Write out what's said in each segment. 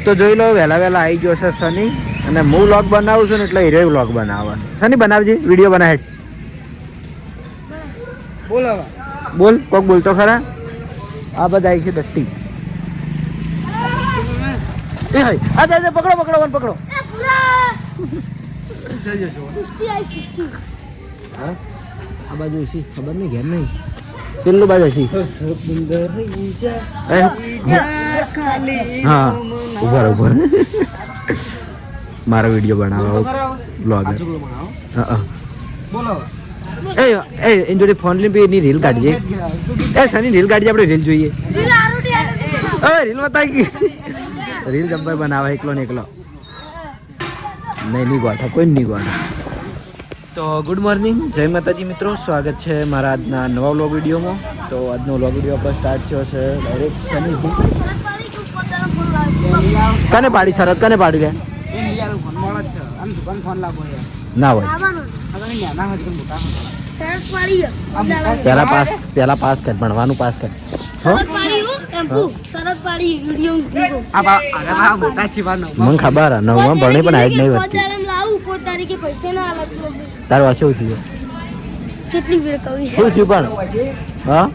તો જોઈ લો વહેલા આવી ગયો છે સની અને હું વ્લોગ બનાવું છું ને એટલે હીરો વ્લોગ બનાવવાનો. સની બનાવજે વિડીયો બનાવે. બોલ હવે બોલ કોક બોલતો ખરા. આ બધા આવી છે દટ્ટી. એ હાય આ દે પકડો પકડો વન પકડો. હા આ બાજુ છે ખબર નહીં ઘેર નહીં પેલું બાજુ છે. હા ઉભર ઉભર મારો વિડીયો બનાવો બ્લોગર. હા બોલો એ એની જોડે ફોન લઈને એની રીલ કાઢજે. એ સની રીલ કાઢજે આપણે રીલ જોઈએ. રીલ બતાવી ગઈ રીલ જબ્બર બનાવે એકલો ને એકલો. નહીં ગોઠા કોઈ નહીં ગોઠા. તો ગુડ મોર્નિંગ જય માતાજી મિત્રો, સ્વાગત છે મારા આજના નવા વ્લોગ વિડીયોમાં. તો આજનો વ્લોગ વિડીયો પર સ્ટાર્ટ થયો છે ડાયરેક્ટ શનિથી. કને પાડી શરત કને પાડી લે ના હોય પેલા પાસ કર ભણવાનું પાસ કર. મને ખબર નવમાં ભણે પણ આજ નહીં વધતી. તારું વાસે શું થયું? શું થયું પણ હા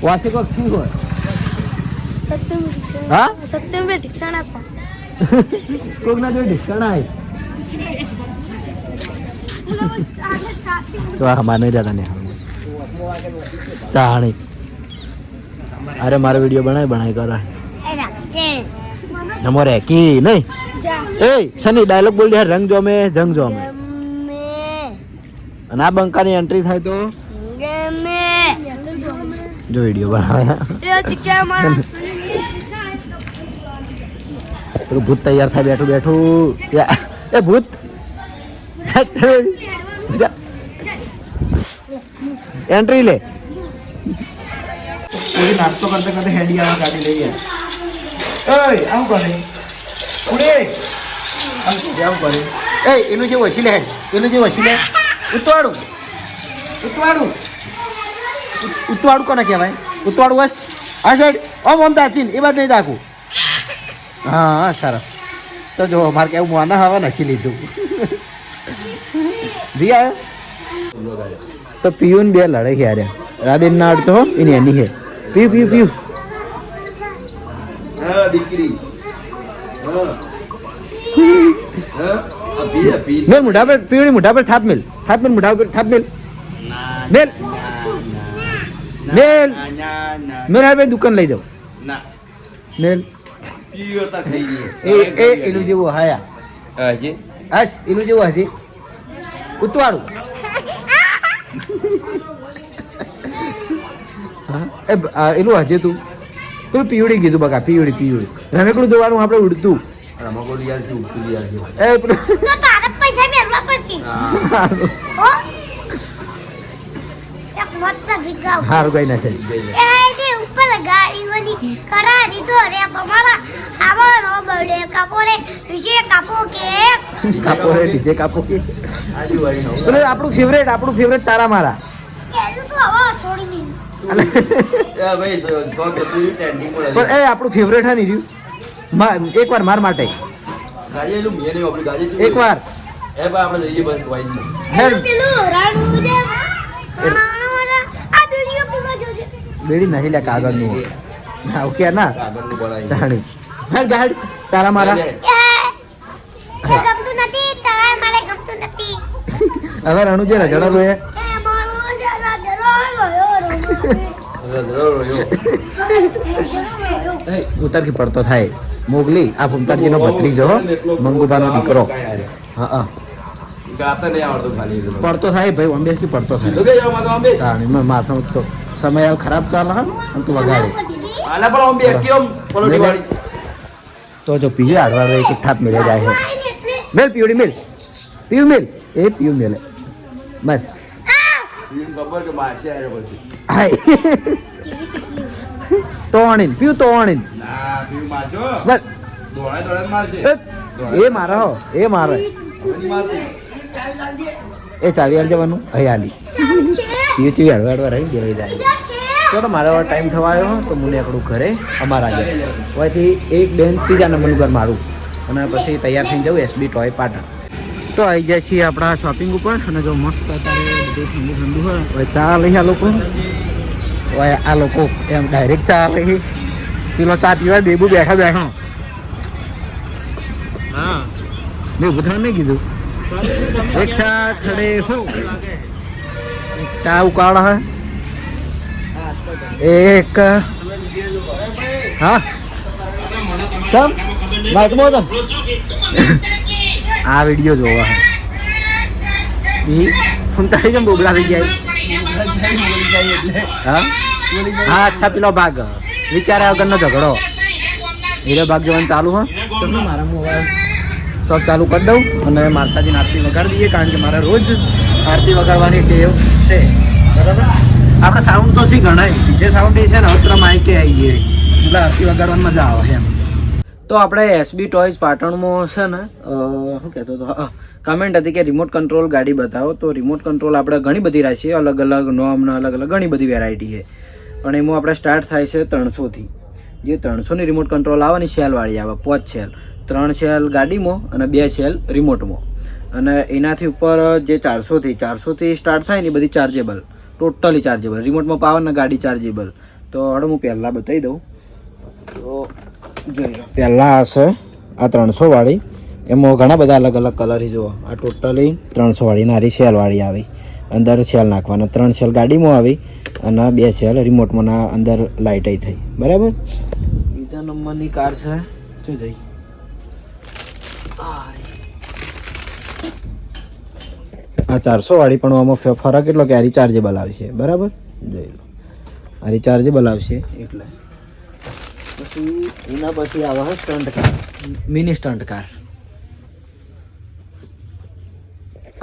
વાસે કોક શું હોય? હા કોક ના જોઈ ઢીકણ આય તો હમાર નહીં રહેતા ને ચાણી. અરે મારો વિડીયો બનાય કરા અમારે કી નહીં. એ સની ડાયલોગ બોલ દે. રંગ જો મેં જંગ જો મેં અને આ બંકાની એન્ટ્રી થાય તો જો વિડીયો બનાવે. ભૂત તૈયાર થાય બેઠું બેઠું. એ ભૂત એન્ટ્રી લે. નાસ્તો કરતા કરતા હેડી આવા ગાડી લઈ ગયા. આવું કરે આવું કરે. એનું જે વસીલે હેડ એનું જે વસીલે ઉતવાડું ઉતવાડું ઉતવાડું કોને કહેવાય? ઉતવાડું બસ આ સાઈડ ઓમ ઓમ તાચીન એ બાદ નહીં તાકું. હા સરસ. તો જો મારે કેવું મોના હવા નસી લીધું. રિયા તો પીયું બે લડે ક્યારે રાધે ના અડતો હો એની એની હે. પીયું પીયું પીયું મેલ મુઢા પર પીવડી મુઢા પર થાપ મેલ મુઢા પર થાપ મેલ મેલ મેલ મેલ હાલ ભાઈ દુકાન લઈ જાઉં મેલ. એ એનું જેવું હાયા હસ એનું જેવું હજી ઉતવાડું. એનું હજે તું પીવડી કીધું બકા પીવડી રમેકડું જોવાનું આપણે ઉડતું. સારું કઈ ના છે. આપણું ફેવરેટ તારા મારા. આપણું ફેવરેટ હા નહીં રહ્યું. એક વાર માર માટે એક વાર બેડી નહીં લે કાગળ નું ઓકે ના ગાડ તારા મારા. હવે રણું જે રજડા રોય ઉતારથી પડતો થાય. મોગલી આ ભૂમતારજી નો ભત્રીજો મંગુબા નો દીકરો. હા પડતો થાય ભાઈ અંબેશ થી પડતો થાય. માથા તો સમય હાલ ખરાબ ચાલે હા તું વગાડે તો જો પીવી આડવા એક થાપ મેળે જાય છે. મેલ પીવડી મેલ પીવું મેલ એ પીવું મેલે બસ. તોણીન પીવું તોણીન બસ એ મારા હો એ મારે એ ચાવી હાલ જવાનું અહીં હાલી પીવું ચીવી હળવા હળવા રહી જાય. તો મારો ટાઈમ થવા આવ્યો તો હું નીકળું ઘરે અમારા ઘરે હોયથી એક બેન ત્રીજા નંબરનું ઘર મારું અને પછી તૈયાર થઈને જવું એસબી ટોય પાટણ. તો આવી જાય છીએ આપણા શોપિંગ ઉપર અને જો મસ્ત અત્યારે બધું ઠંડુ ઠંડુ હોય હવે ચા લઈ આ લોકો હવે આ લોકો એમ ડાયરેક્ટ ચા લઈ પેલો ચા પીવા બેબુ બેઠા બેઠો હા મેં ઊભું થવા નહીં કીધું એક ચા ખડે હો એક ચા ઉકાળા હે એક હા સમ માઇકમાં તો આ વિડીયો જોવા હે હું તારી કેમ બોબડા થઈ જાય હા હા અચ્છા પેલો ભાગ વિચાર્યા વગરનો ઝઘડો હીરો ભાગ જોવાનું ચાલુ હોય તો મારા મોબાઈલ સબ ચાલુ કરી દઉં અને માતાજીની આરતી વગાડી દઈએ કારણ કે મારે રોજ આરતી વગાડવાની ટેવ છે બરાબર. આપણે સાઉન્ડ તો શી ગણાય જે સાઉન્ડ એ છે ને અત્યારે માઇકે આવી ગઈ એટલે આરતી વગાડવાની મજા આવે એમ. તો આપણે એસબી ટોયઝ પાટણમાં છે ને શું કહેતો હતો કમેન્ટ હતી કે રિમોટ કંટ્રોલ ગાડી બતાવો તો રિમોટ કંટ્રોલ આપણે ઘણી બધી રાખીએ અલગ અલગ નોમના અલગ અલગ ઘણી બધી વેરાયટી છે પણ એમાં આપણે સ્ટાર્ટ થાય છે 300થી જે 300ની રિમોટ કંટ્રોલ આવે ને સેલવાળી આવે 5 સેલ 3 સેલ ગાડીમાં અને 2 સેલ રિમોટમાં અને એનાથી ઉપર જે 400થી સ્ટાર્ટ થાય ને એ બધી ચાર્જેબલ ટોટલી ચાર્જેબલ રિમોટમાં પાવર ને ગાડી ચાર્જેબલ. તો હવે હું પહેલાં બતાવી દઉં તો જોઈ લો પહેલાં હશે આ 300 વાળી એમાં ઘણા બધા અલગ અલગ કલર જુઓ આ ટોટલી 300 વાળી નારી સેલવાળી આવી અંદર સેલ નાખવાના 3 સેલ ગાડીમાં આવી અને 2 સેલ રિમોટમાં અંદર લાઇટ થઈ બરાબર. બીજા નંબરની કાર છે જો જઈ આ 400 વાળી પણ આમાં ફરક એટલો કે આ રિચાર્જેબલ આવશે બરાબર જોઈ લો આ રિચાર્જેબલ આવશે એટલે પછી એના પછી આવે stunt car mini stunt car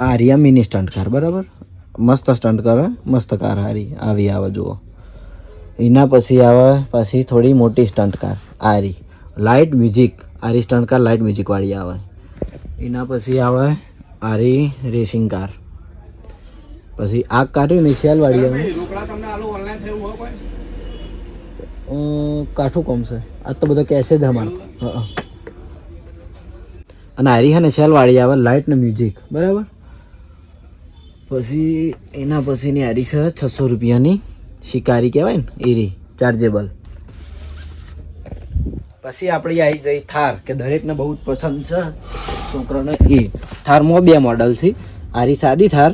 આ રિયા મિની સ્ટન્ટ કાર બરાબર મસ્ત સ્ટન્ટ કરે મસ્ત કાર હારી આવી આવે જુઓ. એના પછી આવે પછી થોડી મોટી સ્ટન્ટ કાર આરી લાઇટ મ્યુઝિક આરી સ્ટન્ટ કાર લાઇટ મ્યુઝિકવાળી આવે. એના પછી આવે આરી રેસિંગ કાર પછી આ કાર ને સેલવાળી આવે કાઠું કોમ છે આ તો બધો કેસે જ અમારે અને આરી છે ને સેલવાળી આવે લાઇટ ને મ્યુઝિક બરાબર. પછી એના પછીની આરી છે 600 રૂપિયાની શિકારી કહેવાય ને એરી ચાર્જેબલ. પછી આપણી આવી જઈ થાર કે દરેકને બહુ જ પસંદ છે છોકરાને એ થારમાં 2 મોડલ છે આરી સાદી થાર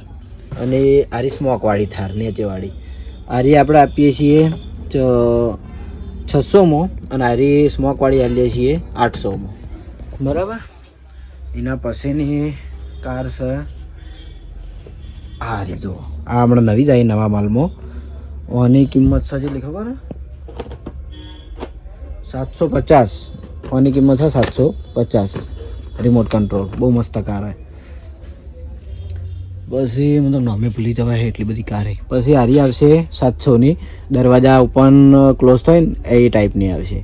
અને આરી સ્મોકવાળી થાર નેચેવાળી. આરી આપણે આપીએ છીએ 600માં અને આરી સ્મોકવાળી આપીએ છીએ 800માં બરાબર. એના પછીની કાર છે આ રી જો આ હમણાં નવી જ આવી નવા માલમાં આની કિંમત છે જેટલી ખબર 750 આની કિંમત છે 750 રિમોટ કંટ્રોલ બહુ મસ્ત કાર હોય. પછી મતલબ નામે ભૂલી જવાય એટલી બધી કાર છે. પછી આરી આવશે 700ની દરવાજા ઓપન ક્લોઝ થાય ને એ ટાઈપની આવશે.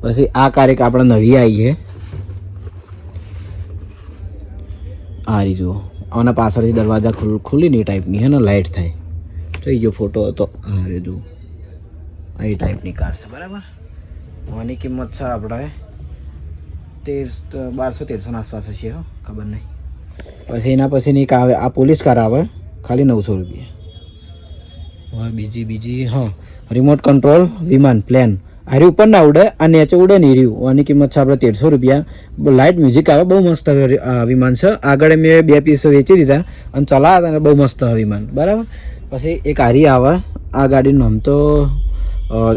પછી આ કાર એક આપણે નવી આવી છે આ રી જુઓ આના પાછળથી દરવાજા ખુલ્લી ને એ ટાઈપની હે ને લાઇટ થાય થઈ ગયો ફોટો હતો આ રે જુઓ એ ટાઈપની કાર છે બરાબર. આની કિંમત છે આપણે 1200-1300 આસપાસ હશે હો ખબર નહીં. પછી એના પછીની એક આવે આ પોલીસ કાર આવે ખાલી 900 રૂપિયા. હવે બીજી હા રિમોટ કંટ્રોલ વિમાન પ્લેન આરી ઉપર ના ઉડે આ નીચે ઉડે નહીં રહ્યું. આની કિંમત છે આપણે 1300 રૂપિયા. લાઇટ મ્યુઝિક આવે બહુ મસ્ત વિમાન છે. આગળ મેં 2 પીસ વેચી દીધા અને ચલાવ્યા અને બહુ મસ્ત વિમાન બરાબર. પછી એક આરી આવે આ ગાડીનું નામ તો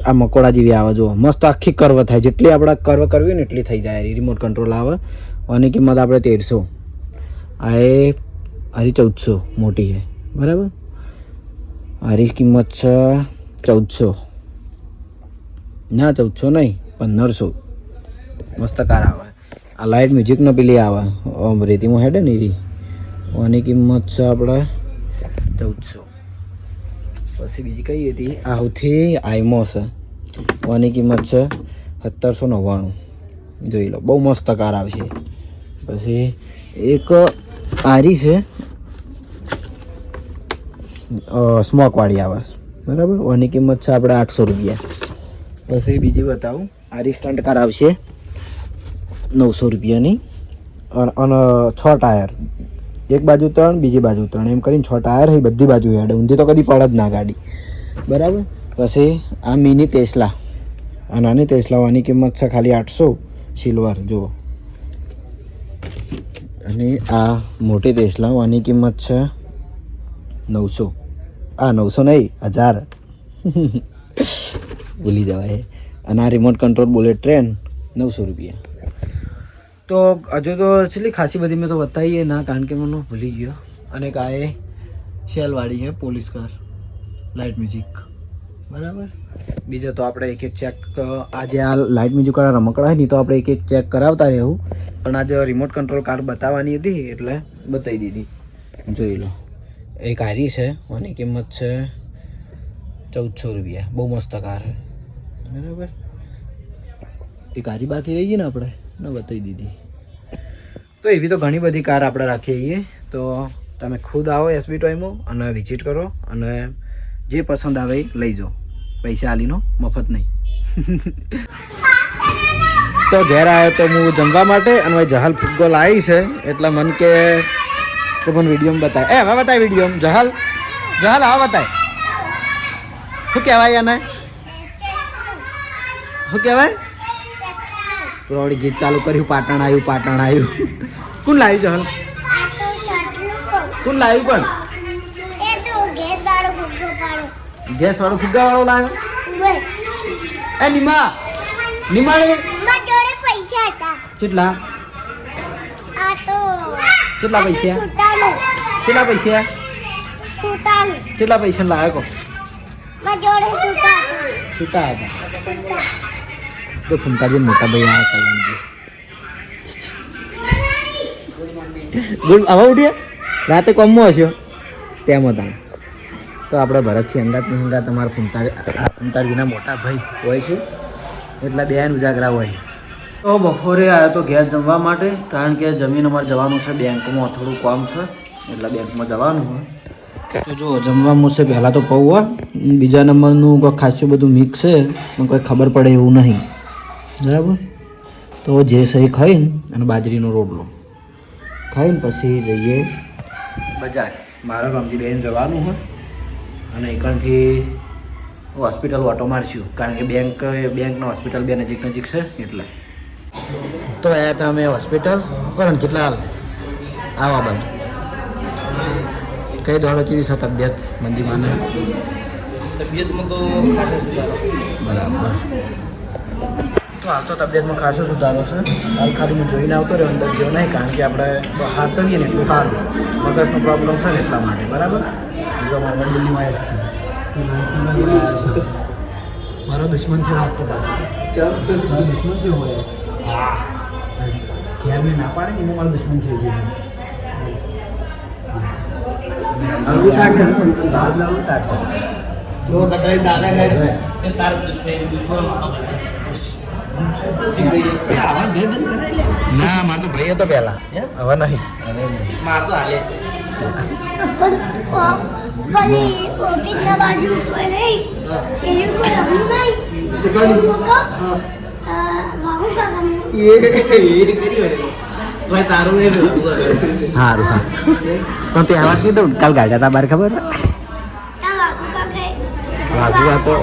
આ મકોડા જેવી આવે જો મસ્ત આખી કર્વ થાય જેટલી આપણે કર્વ કરવી ને એટલી થઈ જાય રિમોટ કંટ્રોલ આવે. આની કિંમત આપણે 1300 આ એ આરી 1400 મોટી છે બરાબર. આરી કિંમત છે 1400 ના 1400 નહીં 1500 મસ્ત કાર આવે. આ લાઇટ મ્યુઝિકનો પેલી આવે રેતીમાં હેડે ને એરી આની કિંમત છે આપણે 1400. પછી બીજી કઈ હતી આ સૌથી આઈમો છે આની કિંમત છે 1799 જોઈ લો બહુ મસ્ત કાર આવશે. પછી એક આરી છે સ્મોકવાળી આવે બરાબર. ઓની કિંમત છે આપણે 800 રૂપિયા. પછી બીજી બતાવું, આરી સ્ટન્ટ કાર આવશે 900 રૂપિયાની અને 6 ટાયર, એક બાજુ 3 બીજી બાજુ 3 એમ કરીને 6 ટાયર એ બધી બાજુ હેડે, ઊંધી તો કદી પડે જ ના ગાડી. બરાબર. પછી આ મિની ટેસ્લા, આ નાની ટેસ્લાઓની કિંમત છે ખાલી 800 સિલ્વર જુઓ. અને આ મોટી ટેસ્લાઓની કિંમત છે 900. 900 નહીં 1000 ભૂલી જવાય. અને આ રિમોટ કંટ્રોલ બુલેટ ટ્રેન 900 રૂપિયા. તો હજુ તો છેલ્લી ખાસી બધી મેં તો બતાવીએ ના, કારણ કે મને ભૂલી ગયો. અને એક આ એ શેલવાળી છે પોલીસ કાર, લાઇટ મ્યુઝિક. બરાબર. બીજા તો આપણે એક એક ચેક, આજે આ લાઇટ મ્યુઝિકવાળા રમકડા હોય ને તો આપણે એક એક ચેક કરાવતા રહેવું, પણ આજે રિમોટ કંટ્રોલ કાર બતાવવાની હતી એટલે બતાવી દીધી. જોઈ લો. એક આરી છે, આની કિંમત છે 1400 રૂપિયા. બહુ મસ્ત કાર છે. બરાબર. એક આરી બાકી રહી ગઈ ને આપણે ને બતાવી દીધી. તો એવી તો ઘણી બધી કાર આપણે રાખીએ છીએ. તો તમે ખુદ આવો એસબી ટોયમાં અને વિઝિટ કરો અને જે પસંદ આવે એ લઈ જાઓ. પૈસા આલીનો, મફત નહીં. તો ઘેર આવ્યો તો હું જમવા માટે અને જહાલ ફુગ્ગો લાવી છે એટલે મન કે મને વિડીયોમાં બતાય. હવે બતાય વિડીયોમાં. જહાલ હવે બતાય. શું કહેવાય એને? શું કહેવાય? રોડી ગીત ચાલુ કર્યું, પાટણ આવ્યું. કોણ લાવ્યું જહાલ? કોણ લાવ્યું પણ? ગેસ વાળો ફુગ્ગા વાળો લાવ્યો? એ નિમાળી પૈસા હતા કેટલા? કેટલા પૈસા? કેટલા પૈસા લાવ્યો? છૂટા હતા. તો ફૂમતાજી મોટા ભાઈ આ કલાજી ગુડ. હવે ઉઠ્યા? રાતે કોમમાં હશો તેમ હતા. તો આપણે ભરત છે અંગાતની અંગાત તમારા ફૂમતાજીના મોટા ભાઈ હોય છે એટલે બેન ઉજાગરા હોય. તો બપોરે આવ્યો તો ઘેર જમવા માટે, કારણ કે જમીન અમારે જવાનું છે બેંકમાં, થોડું કામ છે એટલે બેંકમાં જવાનું હોય. તો જો જમવામાં છે પહેલાં તો પૌવા, બીજા નંબરનું કોઈ ખાસું બધું મિક્સ છે પણ કોઈ ખબર પડે એવું નહીં. બરાબર. તો જે સહી ખાઈને અને બાજરીનો રોટલો ખાઈને પછી જઈએ બજાર. મારા રમજીબેન જવાનું હોય અને એકણથી હોસ્પિટલ ઓટો મારશું, કારણ કે બેંકનો હોસ્પિટલ બે નજીક છે એટલે. તો આવ્યા હતા અમે હોસ્પિટલ. કારણ કેટલા હાલ આવા બાજુ કઈ દોડો કેવી છે તબિયત મંદીમાને? તબિયતમાં તો બરાબર. તો હાલ તો તબિયતમાં ખાસો સુધારો છે. હાલ ખાલી હું જોઈને આવતો રહ્યો, અંદર જેવું નહીં, કારણ કે આપણે હાચવીએ ને એટલું સારું. મગજનો પ્રોબ્લેમ છે ને એટલા માટે. બરાબર. જો મારા દિલ્હીમાં જ છે મારો દુશ્મન થયો હાથ તો પાછો મારો દુશ્મન થયો હોય. હા ઘેર મેં ના પાડે ને એમાં મારો દુશ્મન થઈ ગયો. ના મારે તો ભાઈ હતો પેલા, હવે નહીં. માર તો હાલે છે. તારું સારું પણ તે આવાજ કીધું કાલ ગાડ્યા હતા બાર ખબર?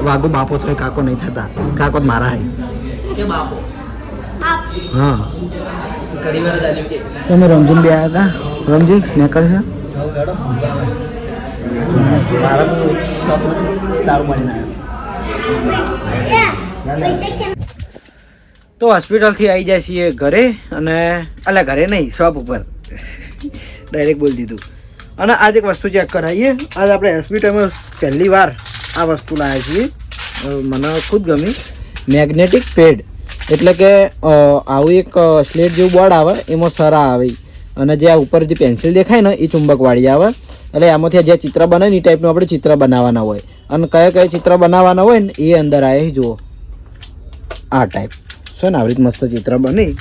વાઘુ બાપો છો કાકો નહીં થતા, કાકો મારા હે કે બાપો. હા ઘણી વાર ચાલ્યું કે તમે રમજીન બે આવ્યા હતા? રમજી નીકળશે તો હોસ્પિટલથી આવી જાય છીએ ઘરે, અને અલા ઘરે નહીં શોપ ઉપર ડાયરેક્ટ બોલી દીધું. અને આજ એક વસ્તુ ચેક કરાવીએ. આજ આપણે હોસ્પિટલમાં પહેલી વાર આ વસ્તુ લાવ્યા છીએ, મને ખુદ ગમી. મેગ્નેટિક પેડ એટલે કે આવું એક સ્લેટ જેવું બોર્ડ આવે, એમાં સરા આવે અને જે આ ઉપર જે પેન્સિલ દેખાય ને એ ચુંબકવાળી આવે. એટલે આમાંથી જે ચિત્ર બને ને એ ટાઈપનું આપણે ચિત્ર બનાવવાના હોય, અને કયા ચિત્ર બનાવવાના હોય ને એ અંદર આવે. જુઓ આ ટાઈપ છે ને, આવી રીતે મસ્ત ચિત્ર બની.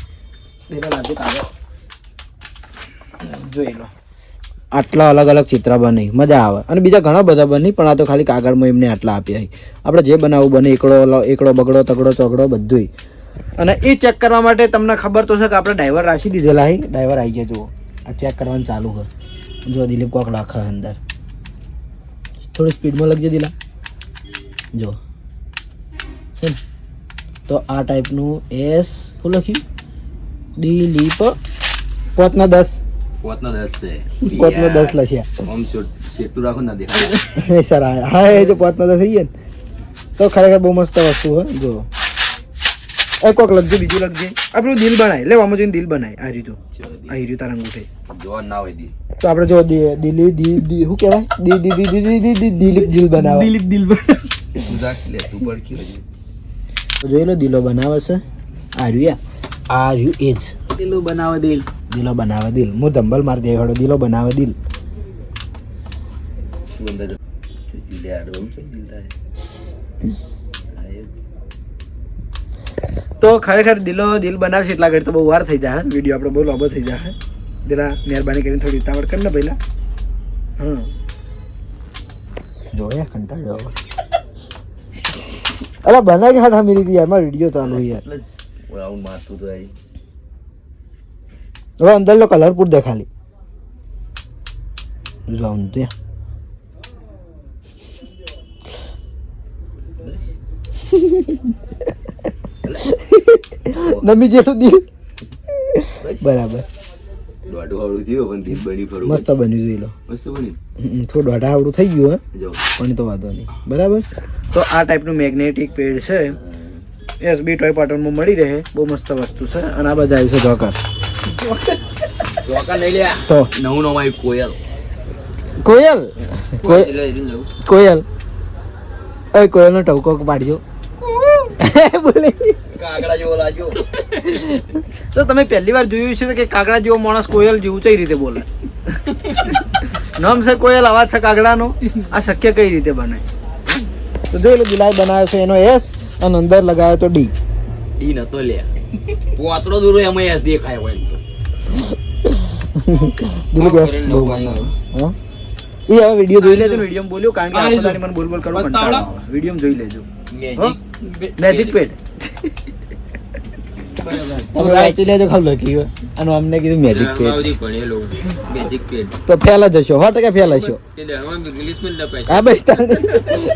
જોઈ લો. આટલા અલગ અલગ ચિત્ર બની મજા આવે અને બીજા ઘણા બધા બની પણ આ તો ખાલી કાગળમાં એમને આટલા આપ્યા આપણે જે બનાવવું બને એકડો બગડો તગડો ચોગડો બધું. અને એ ચેક કરવા માટે તમને ખબર તો છે કે આપણે ડ્રાઈવર રાખી દીધેલા હે. ડ્રાઈવર આવી જાય જુઓ આ ચેક કરવાનું ચાલુ કર જો દિલીપ કોક રાખે અંદર થોડી સ્પીડમાં લખજે દિલા જો છે ને. તો આ ટાઈપનું એસ શું લખ્યું દિલીપ 5/10 5/10 લખ્યા સર હા એ જો 5/10 થઈ ગયા ને તો ખરેખર બહુ મસ્ત વસ્તુ હે જો એ કોક લખજે બીજું લખજે આપણું દિલ બનાય લે આમાં જોઈને દિલ બનાય આ રીતું તારા અંગૂઠે તો આપણે જો દિલીપ શું કહેવાય દિલીપ દિલ બનાવે જોઈ લો દિલો બનાવે છે આર્યુ એ જ દિલો બનાવે દિલ હું ધંબલ મારી દે હળો દિલો બનાવે દિલ તો ખરેખર દિલ બનાવશે એટલા ઘડી તો બહુ વાર થઈ જાય વિડીયો આપણો બહુ લાંબો થઈ જાય દિલા મહેરબાની કરીને થોડી ઉતાવળ કર ને પહેલા હા જો યાર કંટાળ્યો અલા બના કે હાથ મેરી યાર મારો વિડીયો ચાલુ યાર રાઉન્ડ મારતું તો આઈ હવે અંદર લો કલરપુર દે ખાલી રાઉન્ડ દે નમી જેટલું દિલ બરાબર દોઢું આવડું થયું પણ દિલ બની ફરું મસ્ત બની જોઈ લો મસ્ત બની થોડું દોઢા આવડું થઈ ગયું હે જો પણ તો વાંધો નહીં બરાબર. તો આ ટાઈપનું મેગ્નેટિક પેડ છે એસબી ટોય પાટણમાં મળી રહે બહુ મસ્ત વસ્તુ છે અને આ બધા આવી છે જોકર ચોકા નહીં લ્યા તો નવું નવું આવ્યું કોયલ એ કોયલનો ટવકો પાડજો બોલે કાગડા જેવો લાગ્યો તો તમે પહેલી વાર જોયું છે કે કાગડા જેવો માણસ કોયલ જેવું કઈ રીતે બોલે નામ છે કોયલ અવાજ છે કાગડાનો આ શક્ય કઈ રીતે બને તો જોઈ લો દિલાઈ બનાવ્યો છે એનો એસ અને અંદર લગાવ્યો તો ડી નતો લ્યા પોતરો દૂરો એમાં એસ દેખાય હોય તો દિલીપ એસ બહુ બનાવ્યો હા એ હવે વિડીયો જોઈ લેજો વિડીયો બોલ્યો કારણ કે આખો દાડી મને બોલ કરવું કંટાળો આવે વિડીયો જોઈ લેજો મેજિક પેડ તમે વાંચી લેજો ખાવ લખ્યું અને અમને કીધું મેજિક પેડ તો ફેલ જ હશો 100% ફેલ હશો હા બસ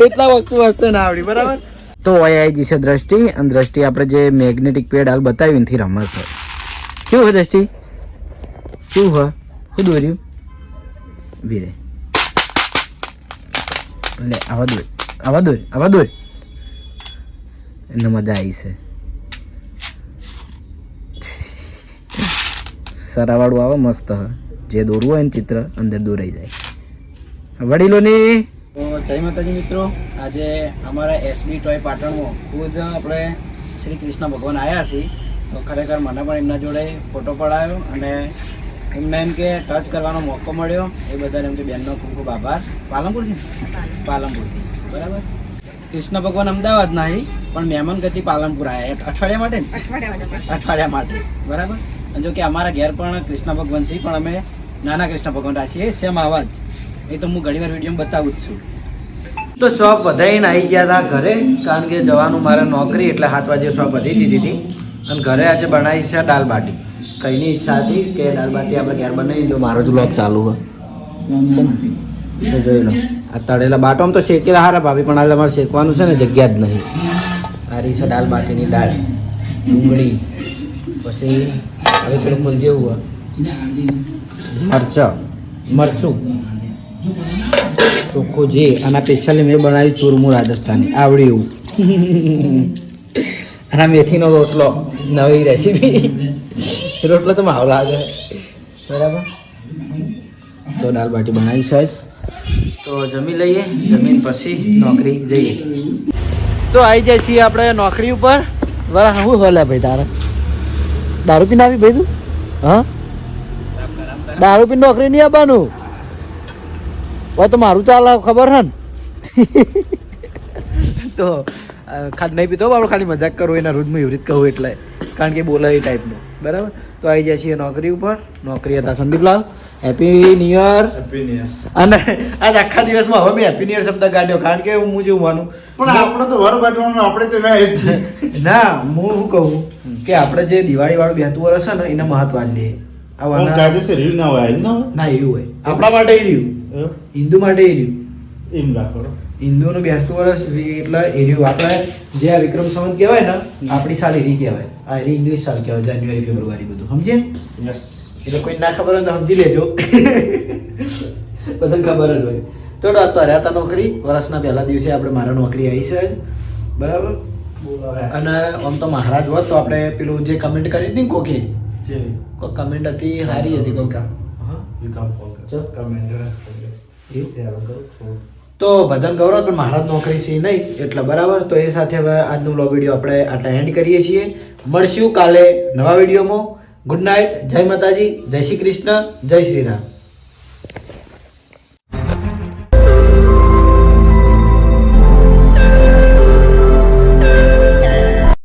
એટલા વસ્તુ ના આવડી બરાબર. તો આઈ છે દ્રષ્ટિ અને દ્રષ્ટિ આપણે જે મેગ્નેટિક પેડ હાલ બતાવ્યું એનાથી રમે છે કેવું હોય દ્રષ્ટિ કેવું હોય શું દોર્યું ભીરે લે આવા દોર એને મજા આવી છે સરાવાળું આવે મસ્ત હ જે દોરવું હોય ને ચિત્ર અંદર દોરાઈ જાય વડીલોની. તો જય માતાજી મિત્રો આજે અમારા એસબી ટોય પાટણમાં ખુદ આપણે શ્રી કૃષ્ણ ભગવાન આવ્યા છીએ તો ખરેખર મને પણ એમના જોડે ફોટો પડાયો અને એમને એમ કે ટચ કરવાનો મોકો મળ્યો એ બધાને એમ કે બેનનો ખૂબ ખૂબ આભાર. પાલનપુરથી બરાબર. કૃષ્ણ ભગવાન અમદાવાદ નહીં પણ મહેમાન ગતિ પાલનપુર આવ્યા અઠવાડિયા માટે બરાબર. અને જો કે અમારા ઘેર પણ કૃષ્ણ ભગવાન છે પણ અમે નાના કૃષ્ણ ભગવાન રાખીએ સેમ આવા જ એ તો હું ઘણીવાર વિડીયોમાં બતાવું જ છું. તો શોપ વધારીને આવી ગયા હતા ઘરે કારણ કે જવાનું મારે નોકરી એટલે 7 વાગે શોપ વધી દીધી હતી અને ઘરે આજે બનાવી છે દાલ બાટી. કઈની ઈચ્છા હતી કે દાલ બાટી આપણે ઘેર બનાવી તો મારો જ બ્લોગ ચાલુ હોય તો જોઈ લો આ તળેલા બાટો આમ તો શેકેલા હારા ભાભી પણ આજે અમારે શેકવાનું છે ને જગ્યા જ નહીં. સારી છે દાલ બાટીની દાળ ડુંગળી પછી હવે પેલું ફૂલ જેવું મરચું ચોખ્ખું જે આના સ્પેશિયલી મેં બનાવ્યું ચૂરમું રાજસ્થાની આવડે એવું અને મેથીનો રોટલો નવી રેસીપી રોટલો તો માવ લાગે બરાબર. તો દાલ બાટી બનાવી સાહેબ તો જમી લઈએ જમીન પછી નોકરી જઈએ. તો આવી જાય છીએ આપણે નોકરી ઉપર બરાબર. શું હોલ્યા ભાઈ તારે દારૂ પીને આવી ભાઈ તું હા દારૂ પીને નોકરી નહીં આવવાનું હવે તો મારું ચાલે ખબર હે ને તો ખાલી નહીં પીતો આપણે ખાલી મજાક કરું એના રોજ હું એવી રીતે કહું એટલે કારણ કે બોલે એ ટાઈપનું બરાબર તો આવી જાય છીએ નોકરી ઉપર નોકરી હતા સંદીપલાલ હેપી ન્યુ યર અને આજ આખા દિવસમાં હવે મેં હેપી ન્યુ યર શબ્દ કાઢ્યો કારણ કે હું જેવું માનું પણ આપણે તો વર બાજવાનું આપણે તો ના એ જ છીએ. ના હું શું કહું કે આપણે જે દિવાળી વાળું બેસતું વર્ષ છે ને એને મહત્વ જ લે પણ કાયદેસર રહ્યું ના હોય ના હોય ના એવું હોય આપણા માટે એ રહ્યું હિન્દુ માટે એ રહ્યું એમ રાખો હિન્દુનું બેસતું વર્ષ એટલે એ રહ્યું આપણે જે આ વિક્રમ સંવત કહેવાય ને આપણી સાલ એરી કહેવાય આ એરી ઇંગ્લિશ સાલ કહેવાય જાન્યુઆરી ફેબ્રુઆરી બધું સમજે યસ એટલે કોઈ ના ખબર હોય તો સમજી લેજો બધાને ખબર જ હોય તો અત્યારે હતા નોકરી વર્ષના પહેલા દિવસે આપણે મારા નોકરી આવી છે જ બરાબર અને આમ તો મહારાજ હોત તો આપણે પેલું જે કમેન્ટ કરી હતી ને કોકે કોઈ કમેન્ટ હતી સારી હતી કોક તો ભજન ગૌરવ પણ મહારાજ નોકરી છે નહીં એટલે બરાબર તો એ સાથે હવે આજનો વ્લોગ વિડીયો આપણે આટલા એન્ડ કરીએ છીએ મળશું કાલે નવા વિડીયોમાં ગુડ નાઇટ જય માતાજી જય શ્રી કૃષ્ણ જય શ્રી રામ